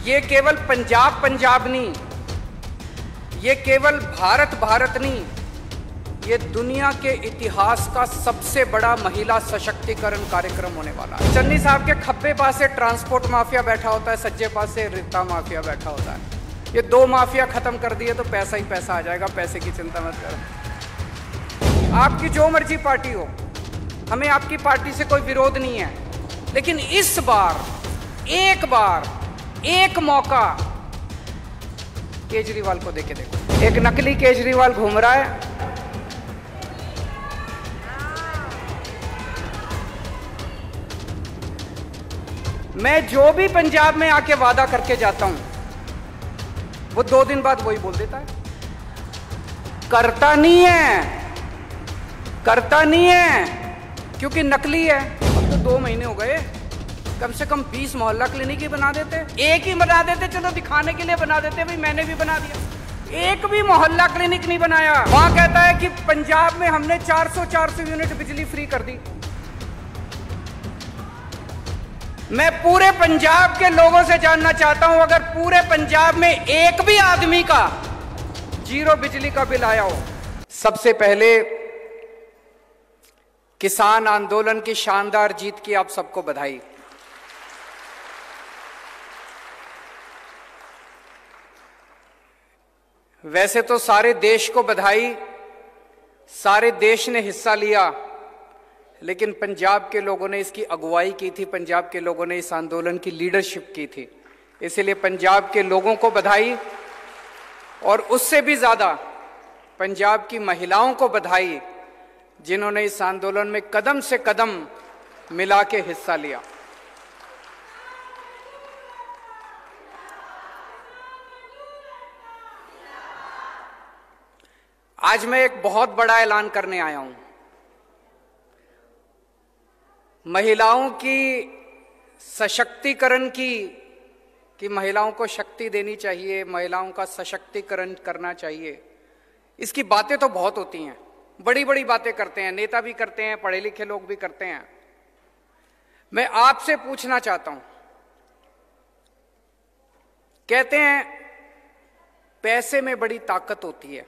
ये केवल पंजाब पंजाब नहीं, ये केवल भारत भारत नहीं, ये दुनिया के इतिहास का सबसे बड़ा महिला सशक्तिकरण कार्यक्रम होने वाला है। चन्नी साहब के खब्बे पास से ट्रांसपोर्ट माफिया बैठा होता है, सज्जे पास से रेता माफिया बैठा होता है। ये दो माफिया खत्म कर दिए तो पैसा ही पैसा आ जाएगा, पैसे की चिंता मत करो। आपकी जो मर्जी पार्टी हो, हमें आपकी पार्टी से कोई विरोध नहीं है, लेकिन इस बार एक मौका केजरीवाल को देके देखो। एक नकली केजरीवाल घूम रहा है, मैं जो भी पंजाब में आके वादा करके जाता हूं वो 2 दिन बाद वही बोल देता है। करता नहीं है क्योंकि नकली है। अब तो 2 महीने हो गए, कम से कम 20 मोहल्ला क्लिनिक ही बना देते, एक ही बना देते, चलो दिखाने के लिए बना देते, भाई मैंने भी बना दिया। एक भी मोहल्ला क्लिनिक नहीं बनाया। वहां कहता है कि पंजाब में हमने 400 यूनिट बिजली फ्री कर दी। मैं पूरे पंजाब के लोगों से जानना चाहता हूं, अगर पूरे पंजाब में एक भी आदमी का 0 बिजली का बिल आया हो। सबसे पहले किसान आंदोलन की शानदार जीत की आप सबको बधाई। वैसे तो सारे देश को बधाई, सारे देश ने हिस्सा लिया, लेकिन पंजाब के लोगों ने इसकी अगुवाई की थी, पंजाब के लोगों ने इस आंदोलन की लीडरशिप की थी, इसलिए पंजाब के लोगों को बधाई। और उससे भी ज्यादा पंजाब की महिलाओं को बधाई, जिन्होंने इस आंदोलन में कदम से कदम मिला के हिस्सा लिया। आज मैं एक बहुत बड़ा ऐलान करने आया हूं। महिलाओं की सशक्तिकरण कि महिलाओं को शक्ति देनी चाहिए, महिलाओं का सशक्तिकरण करना चाहिए, इसकी बातें तो बहुत होती हैं, बड़ी बड़ी बातें करते हैं, नेता भी करते हैं, पढ़े लिखे लोग भी करते हैं। मैं आपसे पूछना चाहता हूं, कहते हैं पैसे में बड़ी ताकत होती है।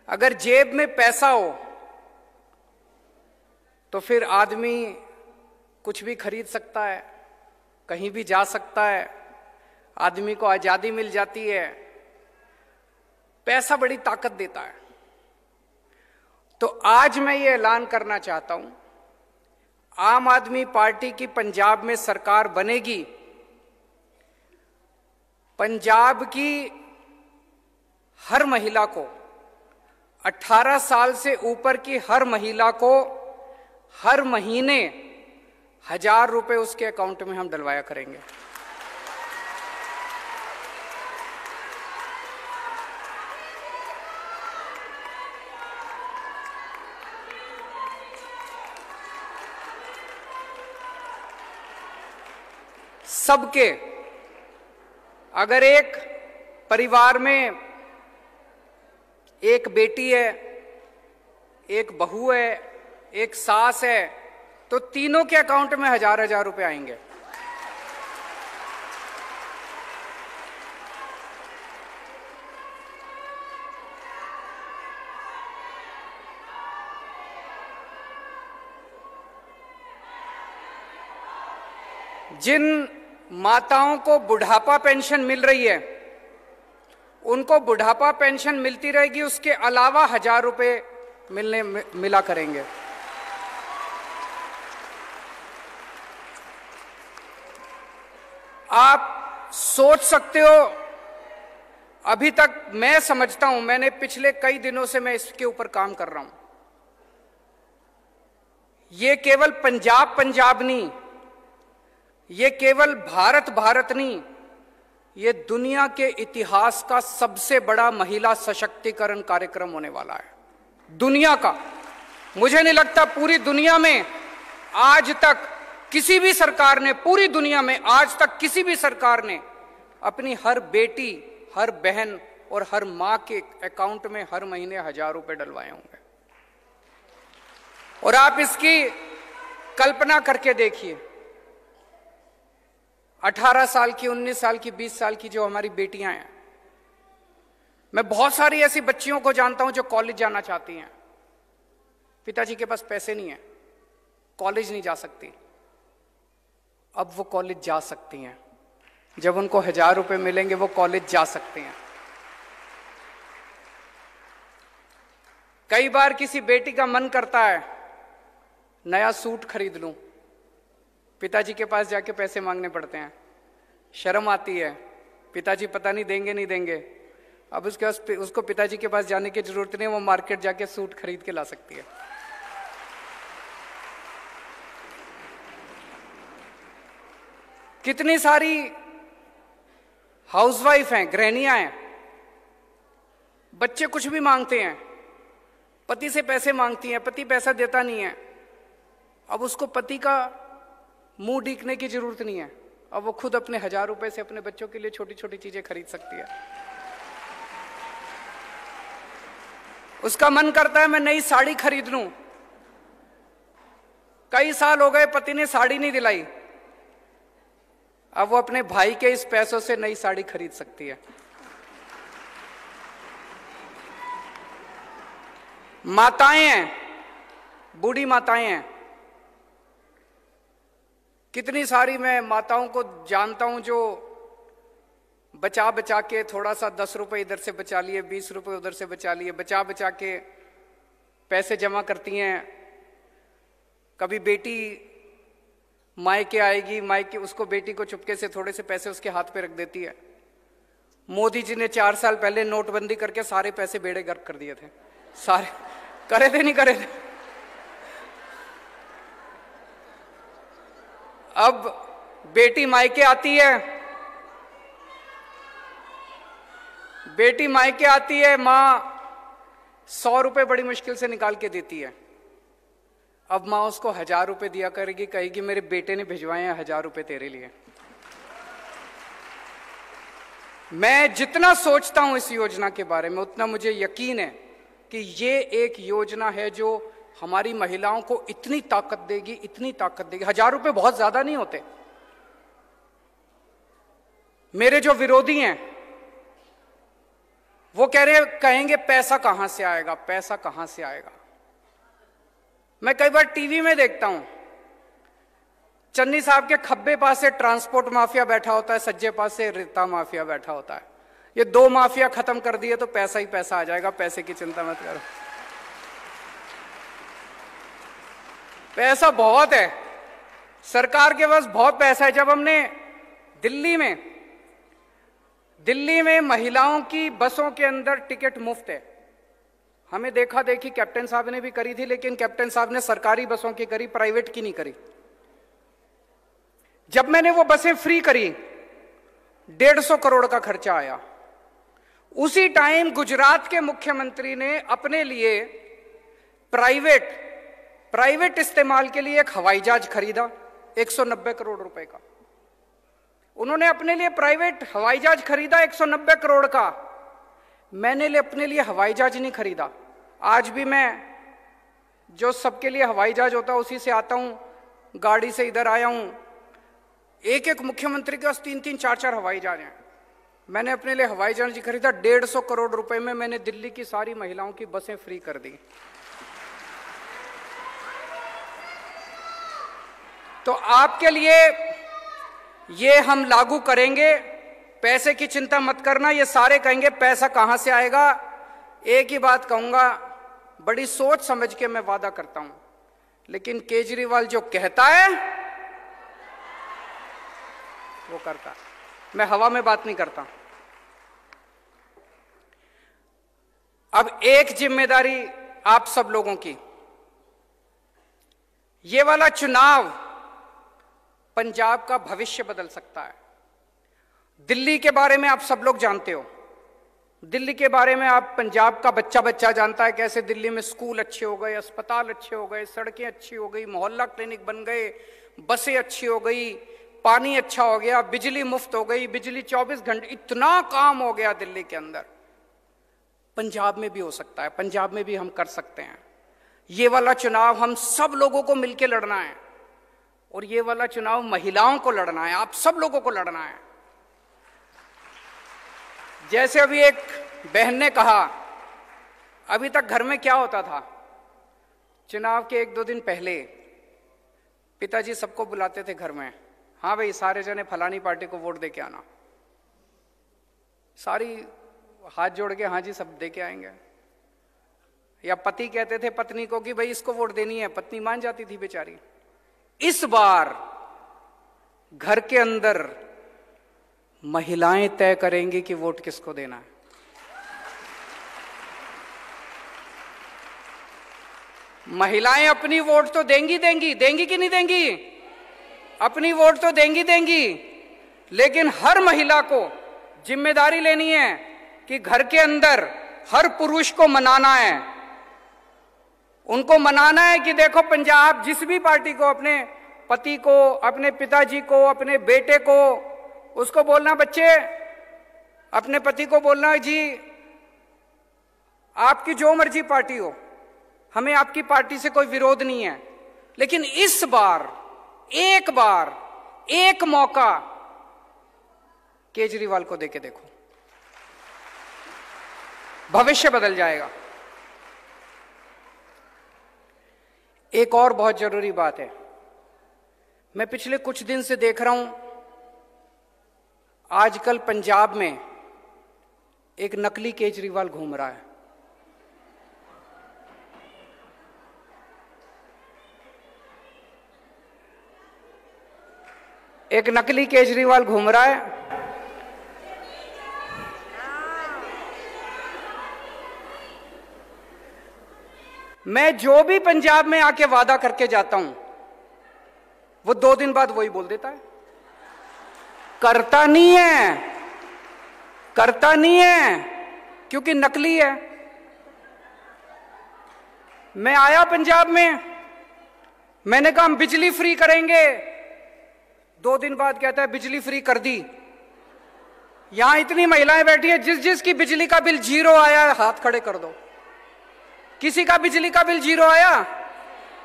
अगर जेब में पैसा हो तो फिर आदमी कुछ भी खरीद सकता है, कहीं भी जा सकता है, आदमी को आजादी मिल जाती है। पैसा बड़ी ताकत देता है। तो आज मैं ये ऐलान करना चाहता हूं, आम आदमी पार्टी की पंजाब में सरकार बनेगी। पंजाब की हर महिला को, 18 साल से ऊपर की हर महिला को हर महीने 1000 रुपए उसके अकाउंट में हम डलवाया करेंगे। सबके, अगर एक परिवार में एक बेटी है, एक बहू है, एक सास है, तो तीनों के अकाउंट में 1000 रुपए आएंगे। जिन माताओं को बुढ़ापा पेंशन मिल रही है, उनको बुढ़ापा पेंशन मिलती रहेगी, उसके अलावा 1000 रुपए मिला करेंगे। आप सोच सकते हो, अभी तक मैं समझता हूं, मैंने पिछले कई दिनों से मैं इसके ऊपर काम कर रहा हूं, ये केवल पंजाब पंजाब नहीं, ये केवल भारत भारत नहीं, ये दुनिया के इतिहास का सबसे बड़ा महिला सशक्तिकरण कार्यक्रम होने वाला है। दुनिया का, मुझे नहीं लगता पूरी दुनिया में आज तक किसी भी सरकार ने, पूरी दुनिया में आज तक किसी भी सरकार ने अपनी हर बेटी, हर बहन और हर मां के अकाउंट में हर महीने 1000 रुपए डलवाए होंगे। और आप इसकी कल्पना करके देखिए, 18 साल की, 19 साल की, 20 साल की जो हमारी बेटियां हैं, मैं बहुत सारी ऐसी बच्चियों को जानता हूं जो कॉलेज जाना चाहती हैं, पिताजी के पास पैसे नहीं है, कॉलेज नहीं जा सकती। अब वो कॉलेज जा सकती हैं, जब उनको 1000 रुपए मिलेंगे वो कॉलेज जा सकती हैं। कई बार किसी बेटी का मन करता है नया सूट खरीद लूं, पिताजी के पास जाके पैसे मांगने पड़ते हैं, शर्म आती है, पिताजी पता नहीं देंगे नहीं देंगे। अब उसको पिताजी के पास जाने की जरूरत नहीं, वो मार्केट जाके सूट खरीद के ला सकती है। कितनी सारी हाउसवाइफ हैं, गृहिणियां हैं, बच्चे कुछ भी मांगते हैं, पति से पैसे मांगती हैं, पति पैसा देता नहीं है। अब उसको पति का मुंह देखने की जरूरत नहीं है, अब वो खुद अपने 1000 रुपए से अपने बच्चों के लिए छोटी छोटी चीजें खरीद सकती है। उसका मन करता है मैं नई साड़ी खरीद लूं, कई साल हो गए पति ने साड़ी नहीं दिलाई, अब वो अपने भाई के इस पैसों से नई साड़ी खरीद सकती है। माताएं हैं, बूढ़ी माताएं हैं, कितनी सारी मैं माताओं को जानता हूं जो बचा बचा के थोड़ा सा 10 रुपए इधर से बचा लिए, 20 रुपए उधर से बचा लिए, बचा बचा के पैसे जमा करती हैं। कभी बेटी मायके आएगी, मायके उसको बेटी को चुपके से थोड़े से पैसे उसके हाथ पे रख देती है। मोदी जी ने 4 साल पहले नोटबंदी करके सारे पैसे बेड़े गर्क कर दिए थे, सारे करे थे नहीं करे थे। अब बेटी मायके आती है, बेटी मायके आती है, मां 100 रुपए बड़ी मुश्किल से निकाल के देती है। अब मां उसको 1000 रुपए दिया करेगी, कहेगी मेरे बेटे ने भिजवाए हैं 1000 रुपए तेरे लिए। मैं जितना सोचता हूं इस योजना के बारे में उतना मुझे यकीन है कि ये एक योजना है जो हमारी महिलाओं को इतनी ताकत देगी, इतनी ताकत देगी। 1000 रुपए बहुत ज्यादा नहीं होते। मेरे जो विरोधी हैं वो कहेंगे पैसा कहां से आएगा, पैसा कहां से आएगा। मैं कई बार टीवी में देखता हूं, चन्नी साहब के खब्बे पास से ट्रांसपोर्ट माफिया बैठा होता है, सज्जे पास से रेता माफिया बैठा होता है। ये 2 माफिया खत्म कर दिए तो पैसा ही पैसा आ जाएगा, पैसे की चिंता मत करो। पैसा बहुत है, सरकार के पास बहुत पैसा है। जब हमने दिल्ली में महिलाओं की बसों के अंदर टिकट मुफ्त है, हमें देखा देखी कैप्टन साहब ने भी करी थी, लेकिन कैप्टन साहब ने सरकारी बसों की करी, प्राइवेट की नहीं करी। जब मैंने वो बसें फ्री करी 150 करोड़ का खर्चा आया। उसी टाइम गुजरात के मुख्यमंत्री ने अपने लिए प्राइवेट इस्तेमाल के लिए एक हवाई जहाज खरीदा 190 करोड़ रुपए का। उन्होंने अपने लिए प्राइवेट हवाई जहाज खरीदा 190 करोड़ का। मैंने अपने लिए हवाई जहाज नहीं खरीदा। आज भी मैं जो सबके लिए हवाई जहाज होता है उसी से आता हूं, गाड़ी से इधर आया हूं। एक एक मुख्यमंत्री के पास 3-3, 4-4 हवाई जहाज हैं। मैंने अपने लिए हवाई जहाज खरीदा 150 करोड़ रुपए में। मैंने दिल्ली की सारी महिलाओं की बसें फ्री कर दी। तो आपके लिए ये हम लागू करेंगे। पैसे की चिंता मत करना। ये सारे कहेंगे पैसा कहां से आएगा। एक ही बात कहूंगा, बड़ी सोच समझ के मैं वादा करता हूं, लेकिन केजरीवाल जो कहता है वो करता है। मैं हवा में बात नहीं करता। अब एक जिम्मेदारी आप सब लोगों की, ये वाला चुनाव पंजाब का भविष्य बदल सकता है। दिल्ली के बारे में आप सब लोग जानते हो, दिल्ली के बारे में आप पंजाब का बच्चा बच्चा जानता है कैसे दिल्ली में स्कूल अच्छे हो गए, अस्पताल अच्छे हो गए, सड़कें अच्छी हो गई, मोहल्ला क्लिनिक बन गए, बसें अच्छी हो गई, पानी अच्छा हो गया, बिजली मुफ्त हो गई, बिजली 24 घंटे, इतना काम हो गया दिल्ली के अंदर। पंजाब में भी हो सकता है, पंजाब में भी हम कर सकते हैं। ये वाला चुनाव हम सब लोगों को मिलकर लड़ना है और ये वाला चुनाव महिलाओं को लड़ना है, आप सब लोगों को लड़ना है। जैसे अभी एक बहन ने कहा, अभी तक घर में क्या होता था, चुनाव के 1-2 दिन पहले पिताजी सबको बुलाते थे घर में, हाँ भाई सारे जने फलानी पार्टी को वोट दे के आना, सारी हाथ जोड़ के हाँ जी सब दे के आएंगे। या पति कहते थे पत्नी को कि भाई इसको वोट देनी है, पत्नी मान जाती थी बेचारी। इस बार घर के अंदर महिलाएं तय करेंगी कि वोट किसको देना है। महिलाएं अपनी वोट तो देंगी कि नहीं देंगी? अपनी वोट तो देंगी, लेकिन हर महिला को जिम्मेदारी लेनी है कि घर के अंदर हर पुरुष को मनाना है। उनको मनाना है कि देखो पंजाब जिस भी पार्टी को, अपने पति को, अपने पिताजी को, अपने बेटे को, उसको बोलना, बच्चे अपने पति को बोलना, जी आपकी जो मर्जी पार्टी हो, हमें आपकी पार्टी से कोई विरोध नहीं है, लेकिन इस बार एक मौका केजरीवाल को देके देखो, भविष्य बदल जाएगा। एक और बहुत जरूरी बात है, मैं पिछले कुछ दिन से देख रहा हूं, आजकल पंजाब में एक नकली केजरीवाल घूम रहा है। एक नकली केजरीवाल घूम रहा है। मैं जो भी पंजाब में आके वादा करके जाता हूं, वो 2 दिन बाद वही बोल देता है। करता नहीं है क्योंकि नकली है। मैं आया पंजाब में, मैंने कहा हम बिजली फ्री करेंगे, 2 दिन बाद कहता है बिजली फ्री कर दी। यहां इतनी महिलाएं बैठी है, जिसकी बिजली का बिल 0 आया हाथ खड़े कर दो। किसी का बिजली का बिल 0 आया?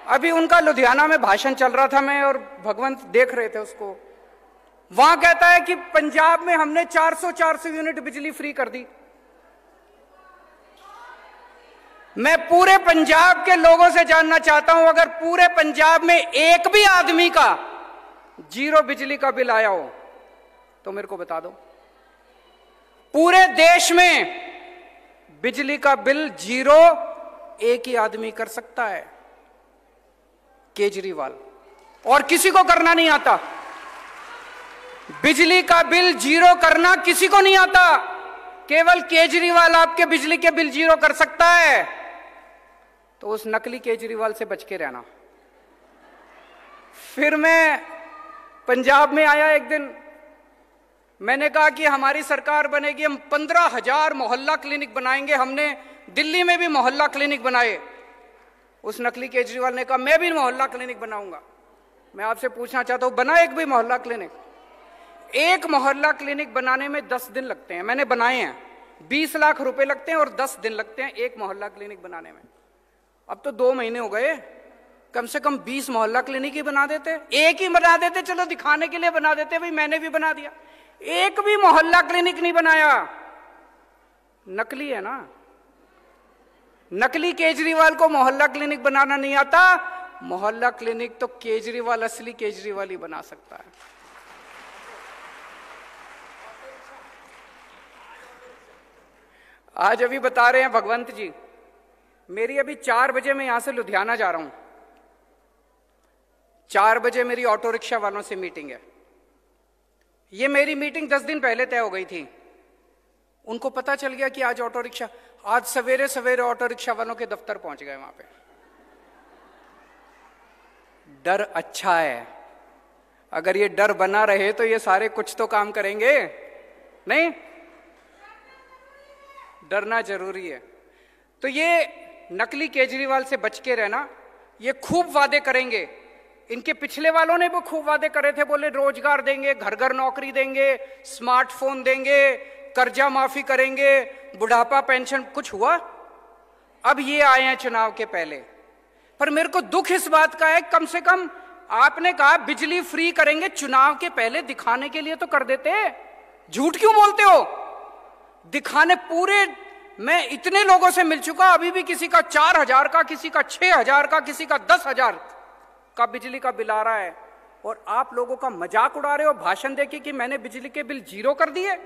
अभी उनका लुधियाना में भाषण चल रहा था, मैं और भगवंत देख रहे थे उसको। वहां कहता है कि पंजाब में हमने 400 यूनिट बिजली फ्री कर दी। मैं पूरे पंजाब के लोगों से जानना चाहता हूं, अगर पूरे पंजाब में एक भी आदमी का 0 बिजली का बिल आया हो तो मेरे को बता दो। पूरे देश में बिजली का बिल 0 एक ही आदमी कर सकता है, केजरीवाल, और किसी को करना नहीं आता। बिजली का बिल 0 करना किसी को नहीं आता, केवल केजरीवाल आपके बिजली के बिल 0 कर सकता है। तो उस नकली केजरीवाल से बच के रहना। फिर मैं पंजाब में आया एक दिन, मैंने कहा कि हमारी सरकार बनेगी, हम 15,000 मोहल्ला क्लिनिक बनाएंगे। हमने दिल्ली में भी मोहल्ला क्लिनिक बनाए। उस नकली केजरीवाल ने कहा मैं भी मोहल्ला क्लिनिक बनाऊंगा। मैं आपसे पूछना चाहता हूं, बना एक भी मोहल्ला क्लिनिक? एक मोहल्ला क्लिनिक बनाने में 10 दिन लगते हैं। मैंने बनाए हैं, 20 लाख रुपए लगते हैं और 10 दिन लगते हैं एक मोहल्ला क्लिनिक बनाने में। अब तो 2 महीने हो गए, कम से कम 20 मोहल्ला क्लिनिक ही बना देते। एक ही बना देते, चलो दिखाने के लिए बना देते, भाई मैंने भी बना दिया। एक भी मोहल्ला क्लिनिक नहीं बनाया। नकली है ना। नकली केजरीवाल को मोहल्ला क्लिनिक बनाना नहीं आता। मोहल्ला क्लिनिक तो केजरीवाल, असली केजरीवाल ही बना सकता है। आज अभी बता रहे हैं भगवंत जी, मेरी अभी 4 बजे मैं यहां से लुधियाना जा रहा हूं। 4 बजे मेरी ऑटो रिक्शा वालों से मीटिंग है। ये मेरी मीटिंग 10 दिन पहले तय हो गई थी। उनको पता चल गया कि आज ऑटो रिक्शा, आज सवेरे सवेरे ऑटो रिक्शा वालों के दफ्तर पहुंच गए। वहां पे डर अच्छा है। अगर ये डर बना रहे तो ये सारे कुछ तो काम करेंगे नहीं। डरना जरूरी है। तो ये नकली केजरीवाल से बच के रहना। ये खूब वादे करेंगे। इनके पिछले वालों ने भी खूब वादे करे थे, बोले रोजगार देंगे, घर घर नौकरी देंगे, स्मार्टफोन देंगे, कर्जा माफी करेंगे, बुढ़ापा पेंशन। कुछ हुआ? अब ये आए हैं चुनाव के पहले। पर मेरे को दुख इस बात का है, कम से कम आपने कहा बिजली फ्री करेंगे, चुनाव के पहले दिखाने के लिए तो कर देते, झूठ क्यों बोलते हो? दिखाने पूरे, मैं इतने लोगों से मिल चुका, अभी भी किसी का 4,000 का, किसी का 6,000 का, किसी का 10,000 का बिजली का बिल आ रहा है, और आप लोगों का मजाक उड़ा रहे हो भाषण देके कि मैंने बिजली के बिल जीरो कर दिए।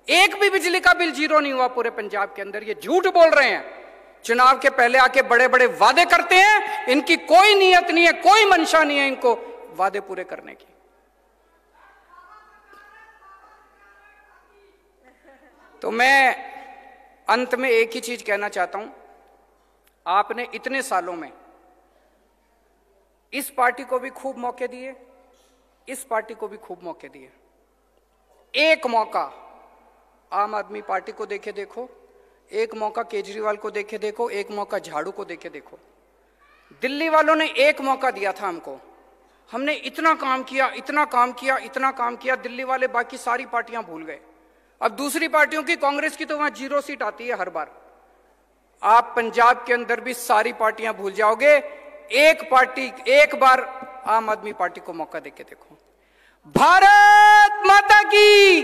एक भी बिजली का बिल जीरो नहीं हुआ पूरे पंजाब के अंदर, ये झूठ बोल रहे हैं। चुनाव के पहले आके बड़े बड़े वादे करते हैं, इनकी कोई नियत नहीं है, कोई मंशा नहीं है इनको वादे पूरे करने की। तो मैं अंत में एक ही चीज कहना चाहता हूं, आपने इतने सालों में इस पार्टी को भी खूब मौके दिए, इस पार्टी को भी खूब मौके दिए। एक मौका आम आदमी पार्टी को देके देखो, एक मौका केजरीवाल को देके देखो, एक मौका झाड़ू को देके देखो। दिल्ली वालों ने एक मौका दिया था हमको, हमने इतना काम किया, इतना काम किया, इतना काम किया, दिल्ली वाले बाकी सारी पार्टियां भूल गए। अब दूसरी पार्टियों की, कांग्रेस की तो वहां 0 सीट आती है हर बार। आप पंजाब के अंदर भी सारी पार्टियां भूल जाओगे। एक पार्टी, एक बार आम आदमी पार्टी को मौका देके देखो। भारत माता की